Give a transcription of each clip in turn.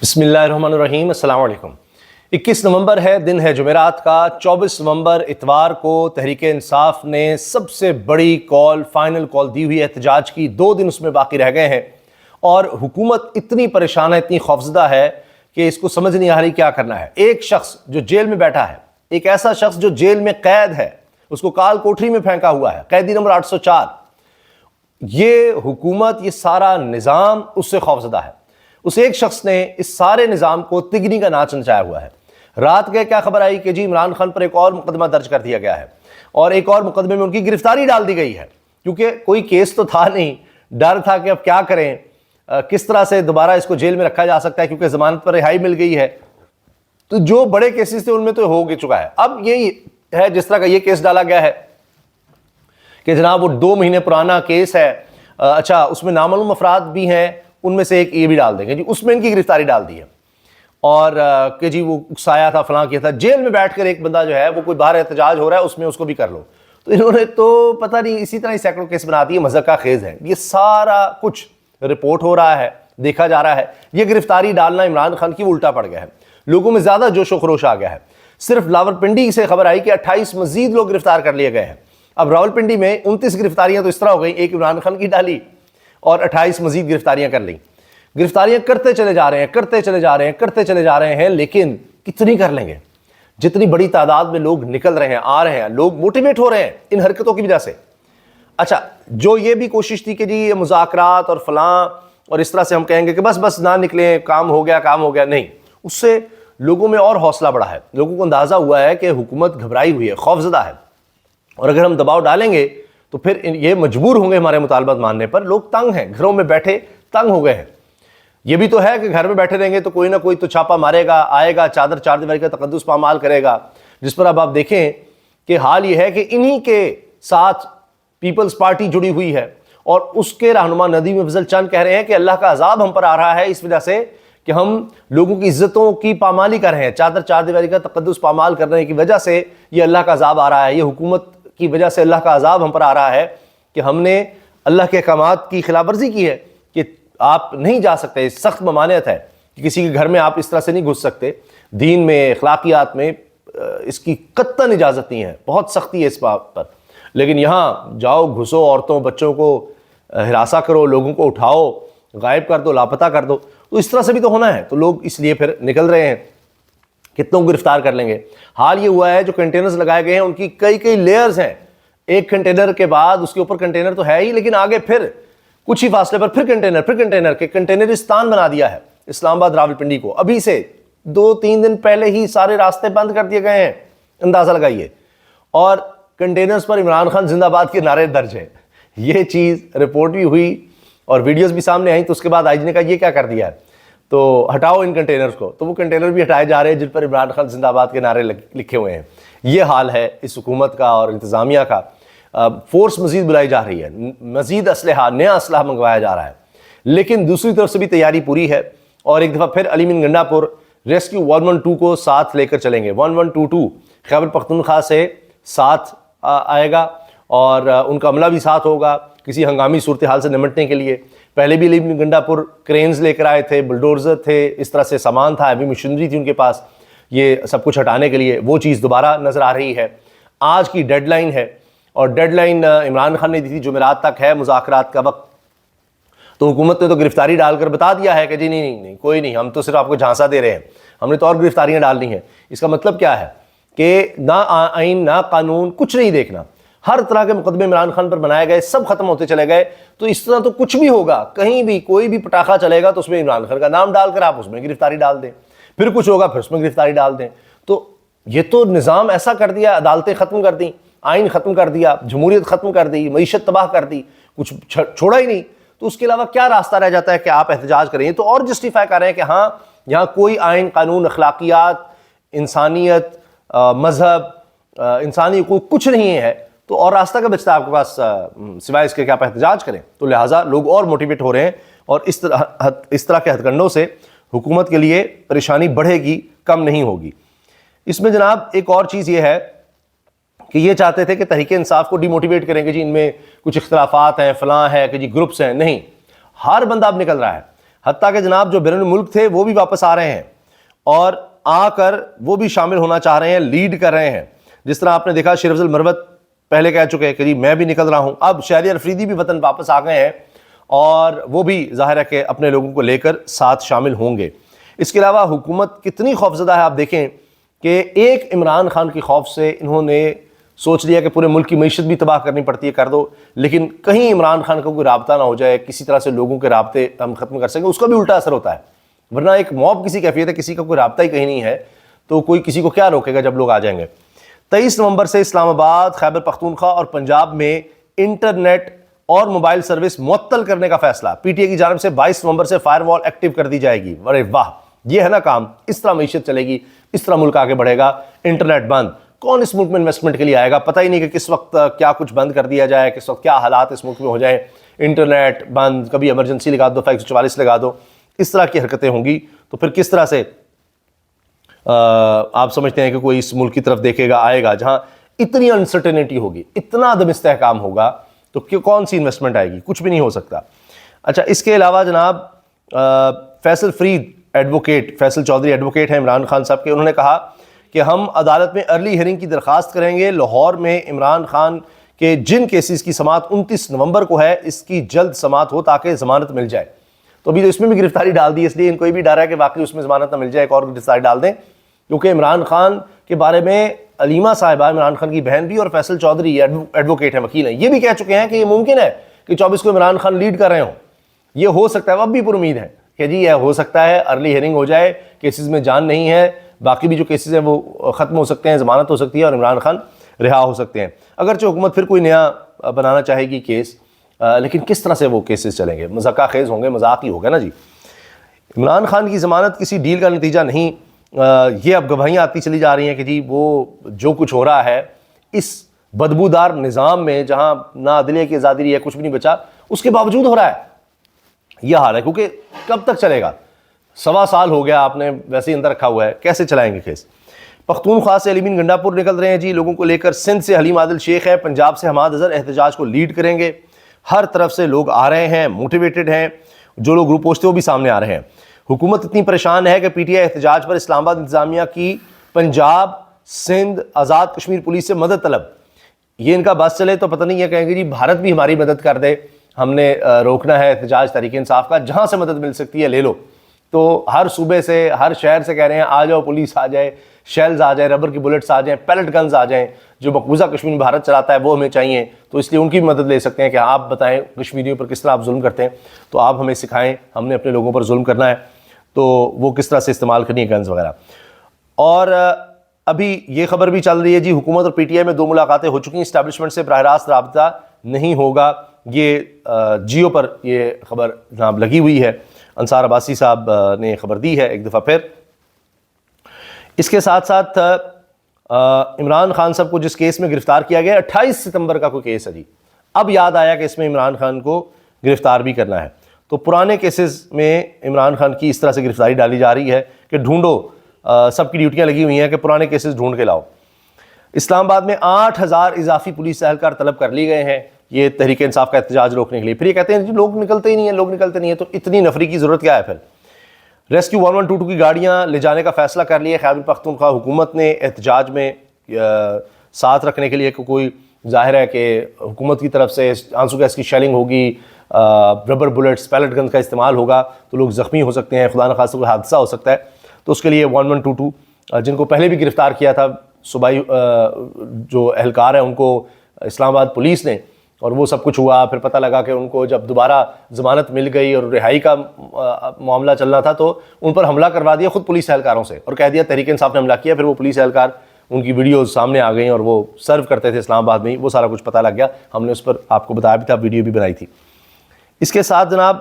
بسم اللہ الرحمن الرحیم۔ السلام علیکم۔ 21 نومبر ہے، دن ہے جمعرات کا۔ 24 نومبر اتوار کو تحریک انصاف نے سب سے بڑی فائنل کال دی ہوئی ہے احتجاج کی۔ 2 دن اس میں باقی رہ گئے ہیں اور حکومت اتنی پریشان ہے، اتنی خوفزدہ ہے کہ اس کو سمجھ نہیں آ رہی کیا کرنا ہے۔ ایک شخص جو جیل میں بیٹھا ہے، ایک ایسا شخص جو جیل میں قید ہے، اس کو کال کوٹری میں پھینکا ہوا ہے، قیدی نمبر 804۔ یہ حکومت، یہ سارا نظام اس سے خوفزدہ ہے۔ اس ایک شخص نے اس سارے نظام کو تگنی کا ناچ نچایا ہوا ہے۔ رات کے کیا خبر آئی کہ جی عمران خان پر ایک اور مقدمہ درج کر دیا گیا ہے اور ایک اور مقدمے میں ان کی گرفتاری ڈال دی گئی ہے، کیونکہ کوئی کیس تو تھا نہیں۔ ڈر تھا کہ اب کیا کریں، کس طرح سے دوبارہ اس کو جیل میں رکھا جا سکتا ہے، کیونکہ ضمانت پر رہائی مل گئی ہے۔ تو جو بڑے کیسز تھے ان میں تو ہو چکا ہے۔ اب یہی ہے جس طرح کا یہ کیس ڈالا گیا ہے کہ جناب وہ 2 مہینے پرانا کیس ہے، اچھا اس میں نامعلوم افراد بھی ہیں، ان میں سے ایک یہ بھی ڈال دیں گے جی، اس میں ان کی گرفتاری ڈال دی ہے اور کہ جی وہ اکسایا تھا، فلاں کیا تھا۔ جیل میں بیٹھ کر ایک بندہ جو ہے وہ کوئی باہر احتجاج ہو رہا ہے، اس میں اس کو بھی کر لو۔ تو انہوں نے تو پتہ نہیں اسی طرح ہی سینکڑوں کیس بنا دیے، مذاق خیز ہے۔ یہ سارا کچھ رپورٹ ہو رہا ہے، دیکھا جا رہا ہے۔ یہ گرفتاری ڈالنا عمران خان کی الٹا پڑ گیا ہے، لوگوں میں زیادہ جوش و خروش آ گیا ہے۔ صرف راولپنڈی سے خبر آئی کہ 28 مزید لوگ گرفتار کر لیے گئے ہیں۔ اب راولپنڈی میں 29 گرفتاریاں تو اس طرح ہو گئیں، ایک عمران خان کی ڈالی اور 28 مزید گرفتاریاں کر لیں۔ گرفتاریاں کرتے چلے جا رہے ہیں، لیکن کتنی کر لیں گے؟ جتنی بڑی تعداد میں لوگ نکل رہے ہیں، آ رہے ہیں، لوگ موٹیویٹ ہو رہے ہیں ان حرکتوں کی وجہ سے۔ اچھا، جو یہ بھی کوشش تھی کہ جی یہ مذاکرات اور فلاں اور اس طرح سے ہم کہیں گے کہ بس نہ نکلیں، کام ہو گیا، نہیں، اس سے لوگوں میں اور حوصلہ بڑھا ہے۔ لوگوں کو اندازہ ہوا ہے کہ حکومت گھبرائی ہوئی ہے، خوفزدہ ہے، اور اگر ہم دباؤ ڈالیں گے تو پھر یہ مجبور ہوں گے ہمارے مطالبات ماننے پر۔ لوگ تنگ ہیں، گھروں میں بیٹھے تنگ ہو گئے ہیں۔ یہ بھی تو ہے کہ گھر میں بیٹھے رہیں گے تو کوئی نہ کوئی تو چھاپا مارے گا، آئے گا، چادر چار دیواری کا تقدس پامال کرے گا، جس پر اب آپ دیکھیں کہ حال یہ ہے کہ انہی کے ساتھ پیپلز پارٹی جڑی ہوئی ہے اور اس کے رہنما ندیم افضل چند کہہ رہے ہیں کہ اللہ کا عذاب ہم پر آ رہا ہے اس وجہ سے کہ ہم لوگوں کی عزتوں کی پامالی کر رہے ہیں، چادر چار دیواری کا تقدس پامال کرنے کی وجہ سے یہ اللہ کا عذاب آ رہا ہے، یہ حکومت کی وجہ سے اللہ کا عذاب ہم پر آ رہا ہے کہ ہم نے اللہ کے احکامات کی خلاف ورزی کی ہے کہ آپ نہیں جا سکتے، سخت ممانعت ہے کہ کسی کے گھر میں آپ اس طرح سے نہیں گھس سکتے، دین میں، اخلاقیات میں اس کی قطعاً اجازت نہیں ہے، بہت سختی ہے اس بات پر۔ لیکن یہاں جاؤ، گھسو، عورتوں بچوں کو ہراساں کرو، لوگوں کو اٹھاؤ، غائب کر دو، لاپتہ کر دو، تو اس طرح سے بھی تو ہونا ہے۔ تو لوگ اس لیے پھر نکل رہے ہیں، کتنوں کو گرفتار کر لیں گے۔ حال یہ ہوا ہے جو کنٹینرز لگائے گئے ہیں ان کی کئی لیئرز ہیں، ایک کنٹینر کے بعد اس کے اوپر کنٹینر تو ہے ہی، لیکن آگے پھر کچھ ہی فاصلے پر پھر کنٹینر کے کنٹینرستان بنا دیا ہے اسلام آباد راولپنڈی کو۔ ابھی سے 2-3 دن پہلے ہی سارے راستے بند کر دیے گئے ہیں، اندازہ لگائیے، اور کنٹینرز پر عمران خان زندہ باد کے نعرے درج ہیں۔ یہ چیز رپورٹ بھی ہوئی اور ویڈیوز بھی سامنے آئیں، تو اس کے بعد آئی جی نے کہا یہ کیا کر دیا ہے، تو ہٹاؤ ان کنٹینرز کو۔ تو وہ کنٹینر بھی ہٹائے جا رہے ہیں جن پر عمران خان زندہ باد کے نعرے لکھے ہوئے ہیں۔ یہ حال ہے اس حکومت کا اور انتظامیہ کا۔ فورس مزید بلائی جا رہی ہے، مزید اسلحہ، نیا اسلحہ منگوایا جا رہا ہے، لیکن دوسری طرف سے بھی تیاری پوری ہے۔ اور ایک دفعہ پھر علی مین گنڈا پور ریسکیو 112 کو ساتھ لے کر چلیں گے۔ 1122 خیبر پختونخوا سے ساتھ آئے گا اور ان کا عملہ بھی ساتھ ہوگا کسی ہنگامی صورتحال سے نمٹنے کے لیے۔ پہلے بھی علی مین گنڈا پور کرینز لے کر آئے تھے، بلڈوزر تھے، اس طرح سے سامان تھا، ہیوی مشینری تھی ان کے پاس یہ سب کچھ ہٹانے کے لیے۔ وہ چیز دوبارہ نظر آ رہی ہے۔ آج کی ڈیڈ لائن ہے، اور ڈیڈ لائن عمران خان نے دی تھی جمعرات تک ہے مذاکرات کا وقت، تو حکومت نے تو گرفتاری ڈال کر بتا دیا ہے کہ جی نہیں کوئی نہیں، ہم تو صرف آپ کو جھانسا دے رہے ہیں، ہم نے تو اور گرفتاریاں ڈالنی ہیں۔ اس کا مطلب کیا ہے کہ نہ آئین نہ قانون، کچھ نہیں دیکھنا، ہر طرح کے مقدمے عمران خان پر بنائے گئے، سب ختم ہوتے چلے گئے۔ تو اس طرح تو کچھ بھی ہوگا، کہیں بھی کوئی بھی پٹاخہ چلے گا تو اس میں عمران خان کا نام ڈال کر آپ اس میں گرفتاری ڈال دیں، پھر کچھ ہوگا پھر اس میں گرفتاری ڈال دیں۔ تو یہ تو نظام ایسا کر دیا، عدالتیں ختم کر دیں، آئین ختم کر دیا، جمہوریت ختم کر دی، معیشت تباہ کر دی، کچھ چھوڑا ہی نہیں۔ تو اس کے علاوہ کیا راستہ رہ جاتا ہے کہ آپ احتجاج کریں؟ تو اور جسٹیفائی کر رہے ہیں کہ ہاں یہاں کوئی آئین قانون، اخلاقیات، انسانیت، مذہب، انسانی حقوق کچھ نہیں ہے، تو اور راستہ کا بچتا ہے آپ کے پاس سوائے اس کے کہ آپ احتجاج کریں؟ تو لہٰذا لوگ اور موٹیویٹ ہو رہے ہیں، اور اس طرح کے ہتھ کنڈوں سے حکومت کے لیے پریشانی بڑھے گی، کم نہیں ہوگی۔ اس میں جناب ایک اور چیز یہ ہے کہ یہ چاہتے تھے کہ تحریک انصاف کو ڈی موٹیویٹ کریں کہ جی ان میں کچھ اختلافات ہیں، فلاں ہے کہ جی گروپس ہیں، نہیں، ہر بندہ اب نکل رہا ہے۔ حتیٰ کہ جناب جو بیرون ملک تھے وہ بھی واپس آ رہے ہیں اور آ کر وہ بھی شامل ہونا چاہ رہے ہیں، لیڈ کر رہے ہیں. جس طرح آپ نے دیکھا شیر افضل مروت پہلے کہہ چکے ہیں کہ جی میں بھی نکل رہا ہوں. اب شہریار افریدی بھی وطن واپس آ گئے ہیں اور وہ بھی ظاہر ہے کہ اپنے لوگوں کو لے کر ساتھ شامل ہوں گے. اس کے علاوہ حکومت کتنی خوفزدہ ہے آپ دیکھیں کہ ایک عمران خان کی خوف سے انہوں نے سوچ لیا کہ پورے ملک کی معیشت بھی تباہ کرنی پڑتی ہے، کر دو، لیکن کہیں عمران خان کا کوئی رابطہ نہ ہو جائے، کسی طرح سے لوگوں کے رابطے ہم ختم کر سکیں، اس کا بھی الٹا اثر ہوتا ہے. ورنہ ایک موب کسی کیفیت ہے، کسی کا کوئی رابطہ ہی کہیں نہیں ہے تو کوئی کسی کو کیا روکے گا جب لوگ آ جائیں گے. 23 نومبر سے اسلام آباد، خیبر پختونخوا اور پنجاب میں انٹرنیٹ اور موبائل سروس معطل کرنے کا فیصلہ. پی ٹی اے کی جانب سے 22 نومبر سے فائر وال ایکٹیو کر دی جائے گی. ارے واہ، یہ ہے نا کام. اس طرح معیشت چلے گی، اس طرح ملک آگے بڑھے گا. انٹرنیٹ بند، کون اس ملک میں انویسٹمنٹ کے لیے آئے گا؟ پتہ ہی نہیں کہ کس وقت کیا کچھ بند کر دیا جائے، کس وقت کیا حالات اس ملک میں ہو جائیں. انٹرنیٹ بند، کبھی ایمرجنسی لگا دو، 144 لگا دو، اس طرح کی حرکتیں ہوں گی تو پھر کس طرح سے آپ سمجھتے ہیں کہ کوئی اس ملک کی طرف دیکھے گا، آئے گا؟ جہاں اتنی انسرٹینٹی ہوگی، اتنا عدم استحکام ہوگا تو کون سی انویسٹمنٹ آئے گی؟ کچھ بھی نہیں ہو سکتا. اچھا، اس کے علاوہ جناب فیصل فرید ایڈوکیٹ، فیصل چودھری ایڈوکیٹ ہیں عمران خان صاحب کے، انہوں نے کہا کہ ہم عدالت میں ارلی ہیئرنگ کی درخواست کریں گے. لاہور میں عمران خان کے جن کیسز کی سماعت 29 نومبر کو ہے، اس کی جلد سماعت ہو تاکہ ضمانت مل جائے. تو ابھی تو اس میں بھی گرفتاری ڈال دی، اس لیے ان کو یہ بھی ڈر ہے کہ واقعی اس میں ضمانت نہ مل جائے، ایک اور گرفتاری ڈال دیں. کیونکہ عمران خان کے بارے میں علیمہ صاحبہ، عمران خان کی بہن بھی، اور فیصل چودھری ایڈوکیٹ ہیں، وکیل ہیں، یہ بھی کہہ چکے ہیں کہ یہ ممکن ہے کہ 24 کو عمران خان لیڈ کر رہے ہوں. یہ ہو سکتا ہے، اب بھی پر امید ہے کہ جی یہ ہو سکتا ہے، ارلی ہیئرنگ ہو جائے، کیسز میں جان نہیں ہے، باقی بھی جو کیسز ہیں وہ ختم ہو سکتے ہیں، ضمانت ہو سکتی ہے اور عمران خان رہا ہو سکتے ہیں. اگرچہ حکومت پھر کوئی نیا بنانا چاہے گی کیس، لیکن کس طرح سے وہ کیسز چلیں گے؟ مذاق خیز ہوں گے، مذاق ہی ہوگا نا جی. عمران خان کی ضمانت کسی ڈیل کا نتیجہ نہیں. یہ اب گواہیاں آتی چلی جا رہی ہیں کہ جی وہ جو کچھ ہو رہا ہے اس بدبودار نظام میں، جہاں نہ عدلیہ کی آزادی رہی ہے، کچھ بھی نہیں بچا، اس کے باوجود ہو رہا ہے. یہ حال ہے، کیونکہ کب تک چلے گا؟ 1.25 سال ہو گیا، آپ نے ویسے ہی اندر رکھا ہوا ہے، کیسے چلائیں گے کیس؟ پختونخوا سے علیم گنڈا پور نکل رہے ہیں جی لوگوں کو لے کر. سندھ سے حلیم عادل شیخ ہے، پنجاب سے حماد اظہر احتجاج کو لیڈ کریں گے. ہر طرف سے لوگ آ رہے ہیں، موٹیویٹڈ ہیں، جو لوگ گروپ پوسٹ وہ بھی سامنے آ رہے ہیں. حکومت اتنی پریشان ہے کہ پی ٹی آئی احتجاج پر اسلام آباد انتظامیہ کی پنجاب، سندھ، آزاد کشمیر پولیس سے مدد طلب. یہ ان کا بس چلے تو پتہ نہیں ہے، کہیں گے جی بھارت بھی ہماری مدد کر دے، ہم نے روکنا ہے احتجاج تحریک انصاف کا، جہاں سے مدد مل سکتی ہے لے لو. تو ہر صوبے سے، ہر شہر سے کہہ رہے ہیں آ جاؤ، پولیس آ جائے، شیلز آ جائیں، ربر کی بلٹس آ جائیں، پیلٹ گنز آ جائیں. جو مقبوضہ کشمیر بھارت چلاتا ہے وہ ہمیں چاہیے، تو اس لیے ان کی بھی مدد لے سکتے ہیں کہ آپ بتائیں کشمیریوں پر کس طرح آپ ظلم کرتے ہیں، تو آپ ہمیں سکھائیں، ہم نے اپنے لوگوں پر ظلم کرنا ہے تو وہ کس طرح سے استعمال کرنی ہے گنز وغیرہ. اور ابھی یہ خبر بھی چل رہی ہے جی حکومت اور پی ٹی آئی میں 2 ملاقاتیں ہو چکی ہیں، اسٹیبلشمنٹ سے براہ راست رابطہ نہیں ہوگا. یہ جیو پر یہ خبر جناب لگی ہوئی ہے، انصار عباسی صاحب نے خبر دی ہے ایک دفعہ پھر. اس کے ساتھ ساتھ عمران خان صاحب کو جس کیس میں گرفتار کیا گیا 28 ستمبر کا کوئی کیس ہے جی، اب یاد آیا کہ اس میں عمران خان کو گرفتار بھی کرنا ہے. تو پرانے کیسز میں عمران خان کی اس طرح سے گرفتاری ڈالی جا رہی ہے کہ ڈھونڈو، سب کی ڈیوٹیاں لگی ہوئی ہیں کہ پرانے کیسز ڈھونڈ کے لاؤ. اسلام آباد میں 8000 اضافی پولیس اہلکار طلب کر لیے گئے ہیں یہ تحریک انصاف کا احتجاج روکنے کے لیے. پھر یہ کہتے ہیں جی لوگ نکلتے ہی نہیں ہیں، لوگ نکلتے نہیں ہیں، تو اتنی نفری کی ضرورت کیا ہے پھر؟ ریسکیو 1122 کی گاڑیاں لے جانے کا فیصلہ کر لیا خیبر پختونخوا حکومت نے احتجاج میں ساتھ رکھنے کے لیے. کوئی ظاہر ہے کہ حکومت کی طرف سے آنسو گیس کی شیلنگ ہوگی، ربر بلٹس، پیلٹ گن کا استعمال ہوگا تو لوگ زخمی ہو سکتے ہیں، خدا نخواستہ کوئی حادثہ ہو سکتا ہے. تو اس کے لیے 1122 جن کو پہلے بھی گرفتار کیا تھا صوبائی جو اہلکار ہیں ان کو اسلام آباد پولیس نے، اور وہ سب کچھ ہوا. پھر پتہ لگا کہ ان کو جب دوبارہ ضمانت مل گئی اور رہائی کا معاملہ چلنا تھا تو ان پر حملہ کروا دیا خود پولیس اہلکاروں سے، اور کہہ دیا تحریک انصاف نے حملہ کیا. پھر وہ پولیس اہلکار، ان کی ویڈیوز سامنے آ گئیں اور وہ سرو کرتے تھے اسلام آباد میں، وہ سارا کچھ پتہ لگ گیا. ہم نے اس پر آپ کو بتایا بھی تھا، ویڈیو بھی بنائی تھی. اس کے ساتھ جناب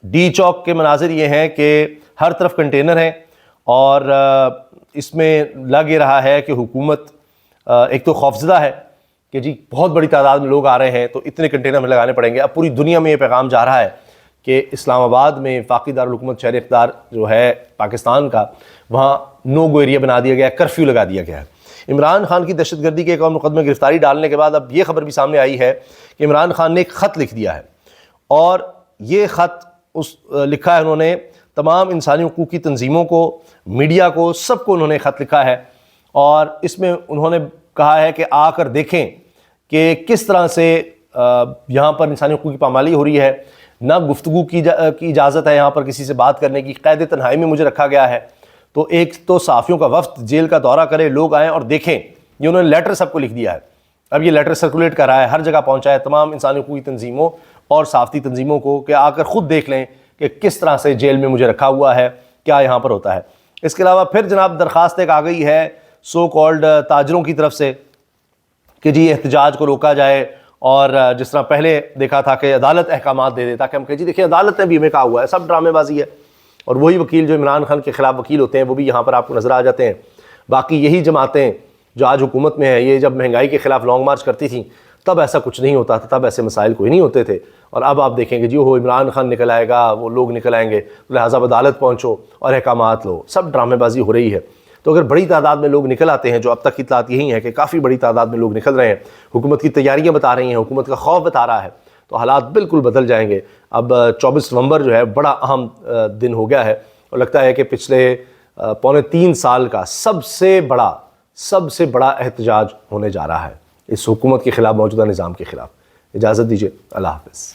ڈی چوک کے مناظر یہ ہیں کہ ہر طرف کنٹینر ہیں اور اس میں لگ یہ رہا ہے کہ حکومت ایک تو خوفزدہ ہے کہ جی بہت بڑی تعداد میں لوگ آ رہے ہیں تو اتنے کنٹینر ہمیں لگانے پڑیں گے. اب پوری دنیا میں یہ پیغام جا رہا ہے کہ اسلام آباد میں وفاقی دارالحکومت شہر اقتدار جو ہے پاکستان کا، وہاں نو گو ایریا بنا دیا گیا ہے، کرفیو لگا دیا گیا ہے. عمران خان کی دہشت گردی کے ایک اور مقدمے گرفتاری ڈالنے کے بعد اب یہ خبر بھی سامنے آئی ہے کہ عمران خان نے ایک خط لکھ دیا ہے، اور یہ خط لکھا ہے انہوں نے تمام انسانی حقوق کی تنظیموں کو، میڈیا کو، سب کو انہوں نے خط لکھا ہے، اور اس میں انہوں نے کہا ہے کہ آ کر دیکھیں کہ کس طرح سے یہاں پر انسانی حقوق کی پامالی ہو رہی ہے، نہ گفتگو کی اجازت ہے یہاں پر کسی سے بات کرنے کی، قید تنہائی میں مجھے رکھا گیا ہے۔ تو ایک تو صحافیوں کا وفد جیل کا دورہ کرے، لوگ آئیں اور دیکھیں، یہ انہوں نے لیٹر سب کو لکھ دیا ہے، اب یہ لیٹر سرکولیٹ کر رہا ہے، ہر جگہ پہنچا ہے تمام انسانی حقوقی تنظیموں اور صحافتی تنظیموں کو کہ آ کر خود دیکھ لیں کہ کس طرح سے جیل میں مجھے رکھا ہوا ہے، کیا یہاں پر ہوتا ہے۔ اس کے علاوہ پھر جناب درخواست ایک آ گئی ہے سو کالڈ تاجروں کی طرف سے کہ جی احتجاج کو روکا جائے، اور جس طرح پہلے دیکھا تھا کہ عدالت احکامات دے دے تاکہ ہم کہیں جی دیکھیں عدالت نے بھی ہمیں کہا ہوا ہے، سب ڈرامے بازی ہے، اور وہی وکیل جو عمران خان کے خلاف وکیل ہوتے ہیں وہ بھی یہاں پر آپ کو نظر آ جاتے ہیں۔ باقی یہی جماعتیں جو آج حکومت میں ہیں، یہ جب مہنگائی کے خلاف لانگ مارچ کرتی تھیں تب ایسا کچھ نہیں ہوتا تھا، تب ایسے مسائل کوئی نہیں ہوتے تھے، اور اب آپ دیکھیں گے جی وہ عمران خان نکل آئے گا، وہ لوگ نکل آئیں گے، لہٰذا عدالت پہنچو اور احکامات لو، سب ڈرامے بازی ہو رہی ہے۔ تو اگر بڑی تعداد میں لوگ نکل آتے ہیں، جو اب تک کی اطلاعات یہی ہیں کہ کافی بڑی تعداد میں لوگ نکل رہے ہیں، حکومت کی تیاریاں بتا رہی ہیں، حکومت کا خوف بتا رہا ہے، تو حالات بالکل بدل جائیں گے۔ اب 24 نومبر جو ہے بڑا اہم دن ہو گیا ہے، اور لگتا ہے کہ پچھلے پونے 3 سال کا سب سے بڑا احتجاج ہونے جا رہا ہے اس حکومت کے خلاف، موجودہ نظام کے خلاف۔ اجازت دیجیے، اللہ حافظ۔